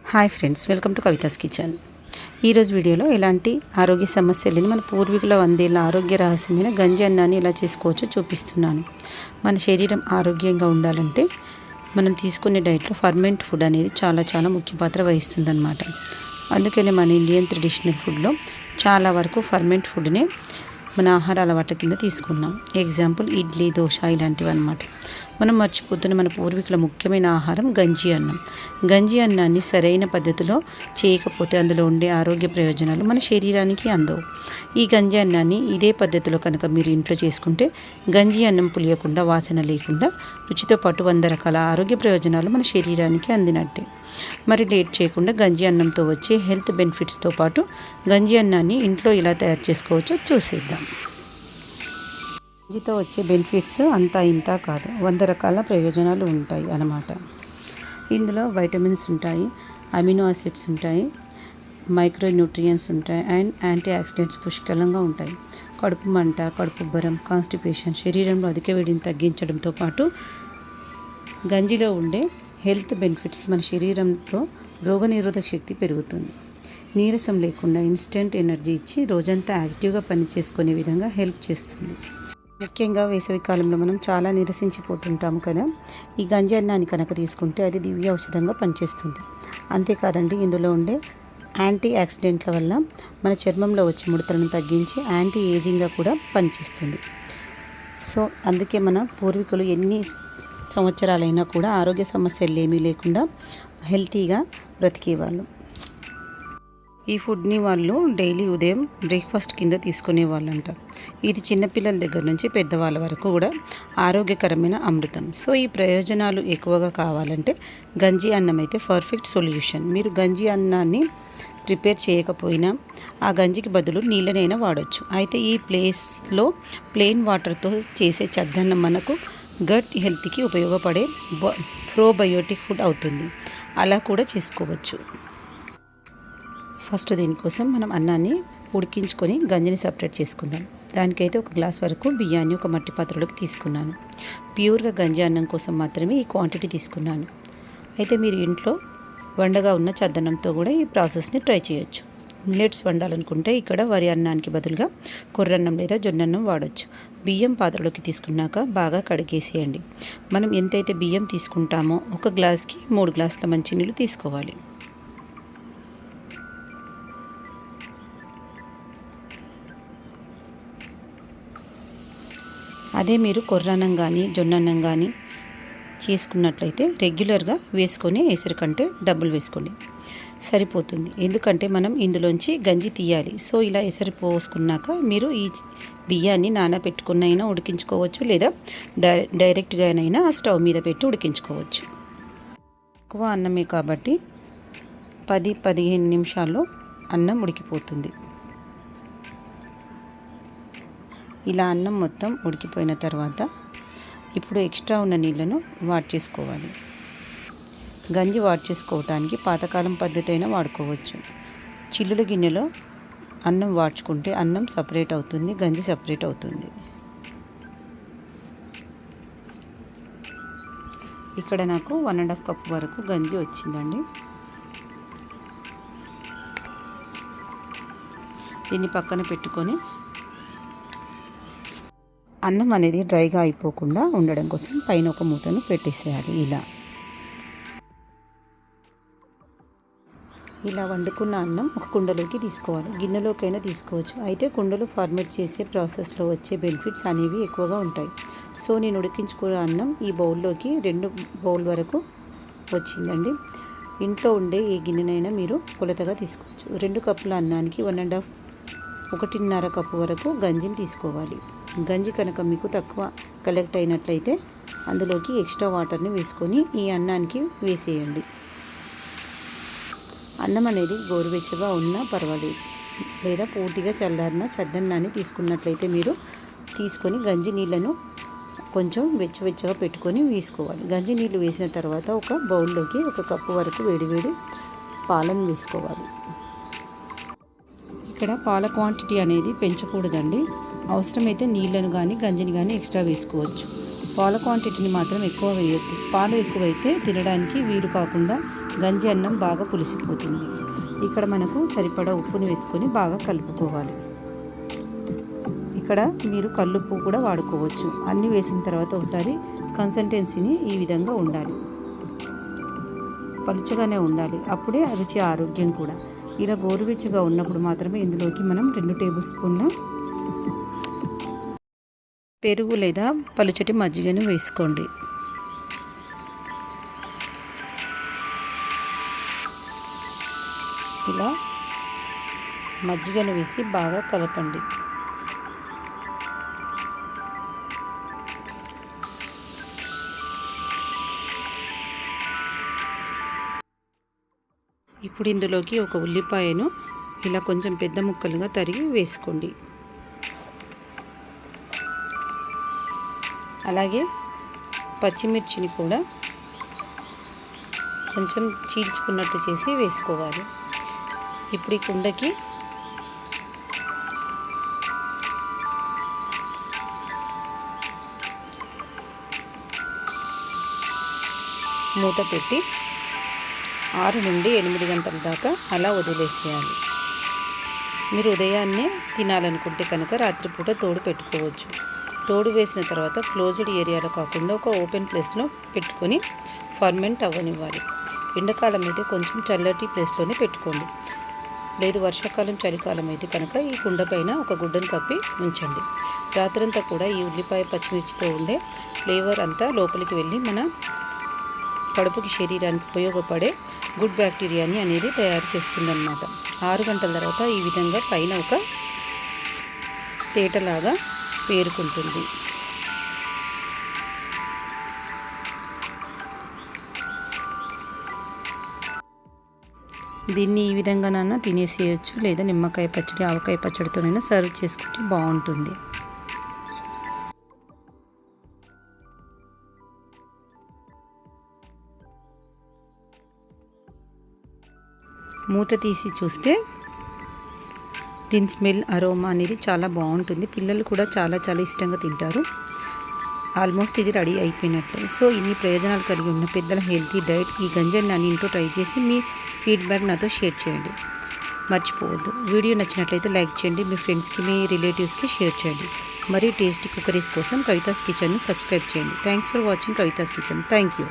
Hi friends, welcome to Kavitha's kitchen. ఈరోజు వీడియోలో ఇలాంటి ఆరోగ్య సమస్యలని మన పూర్వీకుల 100 ఏళ్ల ఆరోగ్య రహస్యమైన గంజి అన్నాన్ని ఎలా చేసుకోవచ్చో చూపిస్తున్నాను. మన శరీరం ఆరోగ్యంగా ఉండాలంటే మనం తీసుకునే డైట్లో ఫర్మెంట్ ఫుడ్ అనేది చాలా ముఖ్య పాత్ర వహిస్తుందన్నమాట. అందుకనే మన ఇండియన్ ట్రెడిషనల్ ఫుడ్లో చాలా వరకు ఫర్మెంట్ ఫుడ్నే మన ఆహార అలవాట్ల కింద తీసుకున్నాం. ఎగ్జాంపుల్ ఇడ్లీ, దోశ ఇలాంటివి అన్నమాట. మనం మర్చిపోతున్న మన పూర్వీకుల ముఖ్యమైన ఆహారం గంజి అన్నం. గంజి అన్నాన్ని సరైన పద్ధతిలో చేయకపోతే అందులో ఉండే ఆరోగ్య ప్రయోజనాలు మన శరీరానికి అందవు. ఈ గంజి అన్నాన్ని ఇదే పద్ధతిలో కనుక మీరు ఇంట్లో చేసుకుంటే గంజి అన్నం పులియకుండా, వాసన లేకుండా, రుచితో పాటు 100 రకాల ఆరోగ్య ప్రయోజనాలు మన శరీరానికి అందినట్టే. మరి లేట్ చేయకుండా గంజి అన్నంతో వచ్చే హెల్త్ బెనిఫిట్స్తో పాటు గంజి అన్నాన్ని ఇంట్లో ఎలా తయారు చేసుకోవచ్చో చూసేద్దాం. గంజితో వచ్చే బెనిఫిట్స్ అంతా ఇంత కాదు, 100 రకాల ప్రయోజనాలు ఉంటాయి అన్నమాట. ఇందులో వైటమిన్స్ ఉంటాయి, అమినో యాసిడ్స్ ఉంటాయి, మైక్రో న్యూట్రియంట్స్ ఉంటాయి అండ్ యాంటీ ఆక్సిడెంట్స్ పుష్కలంగా ఉంటాయి. కడుపు మంట, కడుపు ఉబ్బరం, కాన్స్టిపేషన్, శరీరంలో అధిక వేడిని తగ్గించడంతో పాటు గంజిలో ఉండే హెల్త్ బెనిఫిట్స్ మన శరీరంలో రోగనిరోధక శక్తి పెరుగుతుంది. నీరసం లేకుండా ఇన్స్టెంట్ ఎనర్జీ ఇచ్చి రోజంతా యాక్టివ్గా పనిచేసుకునే విధంగా హెల్ప్ చేస్తుంది. ముఖ్యంగా వేసవి కాలంలో మనం చాలా నీరసించిపోతుంటాము కదా. ఈ గంజి అన్నాన్ని కనుక తీసుకుంటే అది దివ్య ఔషధంగా పనిచేస్తుంది. అంతేకాదండి, ఇందులో ఉండే యాంటీ ఆక్సిడెంట్ల వల్ల మన చర్మంలో వచ్చే ముడతలను తగ్గించి యాంటీ ఏజింగ్గా కూడా పనిచేస్తుంది. సో అందుకే మన పూర్వీకులు ఎన్ని సంవత్సరాలైనా కూడా ఆరోగ్య సమస్యలు ఏమీ లేకుండా హెల్తీగా బ్రతికేవాళ్ళు. ఈ ఫుడ్ని వాళ్ళు డైలీ ఉదయం బ్రేక్ఫాస్ట్ కింద తీసుకునే వాళ్ళంట. ఇది చిన్నపిల్లల దగ్గర నుంచి పెద్దవాళ్ళ వరకు కూడా ఆరోగ్యకరమైన అమృతం. సో ఈ ప్రయోజనాలు ఎక్కువగా కావాలంటే గంజి అన్నం అయితే పర్ఫెక్ట్ సొల్యూషన్. మీరు గంజి అన్నాన్ని ప్రిపేర్ చేయకపోయినా ఆ గంజికి బదులు నీళ్ళనైనా వాడచ్చు. అయితే ఈ ప్లేస్లో ప్లెయిన్ వాటర్తో చేసే చద్దన్నం మనకు గట్ హెల్త్కి ఉపయోగపడే ప్రోబయోటిక్ ఫుడ్ అవుతుంది. అలా కూడా చేసుకోవచ్చు. ఫస్ట్ దీనికోసం మనం అన్నాన్ని ఉడికించుకొని గంజిని సపరేట్ చేసుకుందాం. దానికైతే 1 గ్లాస్ వరకు బియ్యాన్ని ఒక మట్టి పాత్రలోకి తీసుకున్నాను. ప్యూర్గా గంజి అన్నం కోసం మాత్రమే ఈ క్వాంటిటీ తీసుకున్నాను. అయితే మీరు ఇంట్లో వండగా ఉన్న చద్దన్నంతో కూడా ఈ ప్రాసెస్ని ట్రై చేయొచ్చు. మిల్లెట్స్ వండాలనుకుంటే ఇక్కడ వరి అన్నానికి బదులుగా కొర్రన్నం లేదా జొన్నన్నం వాడచ్చు. బియ్యం పాత్రలోకి తీసుకున్నాక బాగా కడిగేసేయండి. మనం ఎంతైతే బియ్యం తీసుకుంటామో 1 గ్లాస్కి 3 గ్లాసుల మంచినీళ్ళు తీసుకోవాలి. అదే మీరు కొర్రన్నం కానీ జొన్నన్నం కానీ చేసుకున్నట్లయితే రెగ్యులర్గా వేసుకొని ఎసరు కంటే డబుల్ వేసుకోండి, సరిపోతుంది. ఎందుకంటే మనం ఇందులోంచి గంజి తీయాలి. సో ఇలా ఎసరు పోసుకున్నాక మీరు ఈ బియ్యాన్ని నానబెట్టుకున్నైనా ఉడికించుకోవచ్చు, లేదా డైరెక్ట్గానైనా ఆ స్టవ్ మీద పెట్టి ఉడికించుకోవచ్చు. ఎక్కువ అన్నమే కాబట్టి 10-15 నిమిషాల్లో అన్నం ఉడికిపోతుంది. ఇలా అన్నం మొత్తం ఉడికిపోయిన తర్వాత ఇప్పుడు ఎక్స్ట్రా ఉన్న నీళ్ళను వాడ్ చేసుకోవాలి. గంజి వాడ్ చేసుకోవటానికి పాతకాలం పద్ధతి అయినా వాడుకోవచ్చు. చిల్లుల గిన్నెలో అన్నం వాడ్చుకుంటే అన్నం సపరేట్ అవుతుంది, గంజి సపరేట్ అవుతుంది. ఇక్కడ నాకు 1.5 కప్ వరకు గంజి వచ్చిందండి. దీన్ని పక్కన పెట్టుకొని అన్నం అనేది డ్రైగా అయిపోకుండా ఉండడం కోసం పైన ఒక మూతను పెట్టేసేయాలి. ఇలా వండుకున్న అన్నం ఒక కుండలోకి తీసుకోవాలి. గిన్నెలోకైనా తీసుకోవచ్చు. అయితే కుండలో ఫార్మేట్ చేసే ప్రాసెస్లో వచ్చే బెనిఫిట్స్ అనేవి ఎక్కువగా ఉంటాయి. సో నేను ఉడికించుకున్న అన్నం ఈ బౌల్లోకి 2 బౌల్ వరకు వచ్చిందండి. ఇంట్లో ఉండే ఏ గిన్నెనైనా మీరు కొలతగా తీసుకోవచ్చు. 2 కప్పుల అన్నానికి 1.5 కప్పు వరకు గంజిని తీసుకోవాలి. గంజి కనుక మీకు తక్కువ కలెక్ట్ అయినట్లయితే అందులోకి ఎక్స్ట్రా వాటర్ని వేసుకొని ఈ అన్నానికి వేసేయండి. అన్నం అనేది గోరువెచ్చగా ఉన్నా పర్వాలేదు, లేదా పూర్తిగా చల్లారిన చద్దన్నాన్ని తీసుకున్నట్లయితే మీరు తీసుకొని గంజి నీళ్ళను కొంచెం వెచ్చగా పెట్టుకొని వేసుకోవాలి. గంజి నీళ్ళు వేసిన తర్వాత ఒక బౌల్లోకి 1 కప్పు వరకు వేడివేడి పాలను వేసుకోవాలి. ఇక్కడ పాల క్వాంటిటీ అనేది పెంచకూడదండి. అవసరమైతే నీళ్ళను కానీ గంజిని కానీ ఎక్స్ట్రా వేసుకోవచ్చు. పాల క్వాంటిటీని మాత్రం ఎక్కువ వేయొద్దు. పాలు ఎక్కువైతే తినడానికి వీలు కాకుండా గంజి అన్నం బాగా పులిసిపోతుంది. ఇక్కడ మనకు సరిపడా ఉప్పుని వేసుకొని బాగా కలుపుకోవాలి. ఇక్కడ మీరు కల్లుప్పు కూడా వాడుకోవచ్చు. అన్నీ వేసిన తర్వాత ఒకసారి కన్సిస్టెన్సీని ఈ విధంగా ఉండాలి, పలుచగానే ఉండాలి. అప్పుడే రుచి ఆరోగ్యం కూడా. ఇలా గోరువెచ్చగా ఉన్నప్పుడు మాత్రమే ఇందులోకి మనం 2 టేబుల్ స్పూన్ల పెరుగు లేదా పలుచటి మజ్జిగను వేసుకోండి. ఇలా మజ్జిగను వేసి బాగా కలపండి. ఇప్పుడు ఇందులోకి ఒక ఉల్లిపాయను ఇలా కొంచెం పెద్ద ముక్కలుగా తరిగి వేసుకోండి. అలాగే పచ్చిమిర్చిని కూడా కొంచెం చీల్చుకున్నట్టు చేసి వేసుకోవాలి. ఇప్పుడు ఈ కుండకి మూత పెట్టి 6 నుండి 8 గంటల దాకా అలా వదిలేసేయాలి. మీరు ఉదయాన్నే తినాలనుకుంటే కనుక రాత్రిపూట తోడు పెట్టుకోవచ్చు. తోడు వేసిన తర్వాత క్లోజ్డ్ ఏరియాలో కాకుండా ఒక ఓపెన్ ప్లేస్లో పెట్టుకొని ఫర్మెంట్ అవ్వనివ్వాలి. ఎండాకాలం అయితే కొంచెం చల్లటి ప్లేస్లోనే పెట్టుకోండి. లేదు వర్షాకాలం చలికాలం అయితే కనుక ఈ కుండ పైన ఒక గుడ్డను కప్పి ఉంచండి. రాత్రంతా కూడా ఈ ఉల్లిపాయ పచ్చిమిర్చితో ఉండే ఫ్లేవర్ అంతా లోపలికి వెళ్ళి మన కడుపుకి శరీరానికి ఉపయోగపడే గుడ్ బ్యాక్టీరియాని అనేది తయారు చేస్తుందన్నమాట. 6 గంటల తర్వాత ఈ విధంగా పైన ఒక తేటలాగా పేరుకుంటుంది. దీన్ని ఈ విధంగానైనా తినేసేయచ్చు, లేదా నిమ్మకాయ పచ్చడి ఆవకాయ పచ్చడితోనైనా సర్వ్ చేసుకుంటే బాగుంటుంది. మూత తీసి చూస్తే దీని స్మెల్ అరోమా అనేది చాలా బాగుంటుంది. పిల్లలు కూడా చాలా చాలా ఇష్టంగా తింటారు. ఆల్మోస్ట్ ఇది రెడీ అయిపోయినట్లే. సో ఇన్ని ప్రయోజనాలు కలిగి ఉన్న పెద్దల హెల్తీ డైట్ ఈ గంజాన్ని ఇంట్లో ట్రై చేసి మీ ఫీడ్బ్యాక్ నాతో షేర్ చేయండి. మర్చిపోవద్దు. వీడియో నచ్చినట్లయితే లైక్ చేయండి, మీ ఫ్రెండ్స్కి మీ రిలేటివ్స్కి షేర్ చేయండి. మరి టేస్టీ కుకరీస్ కోసం కవితాస్ కిచెన్ను సబ్స్క్రైబ్ చేయండి. Thanks for watching Kavitha's kitchen. Thank you.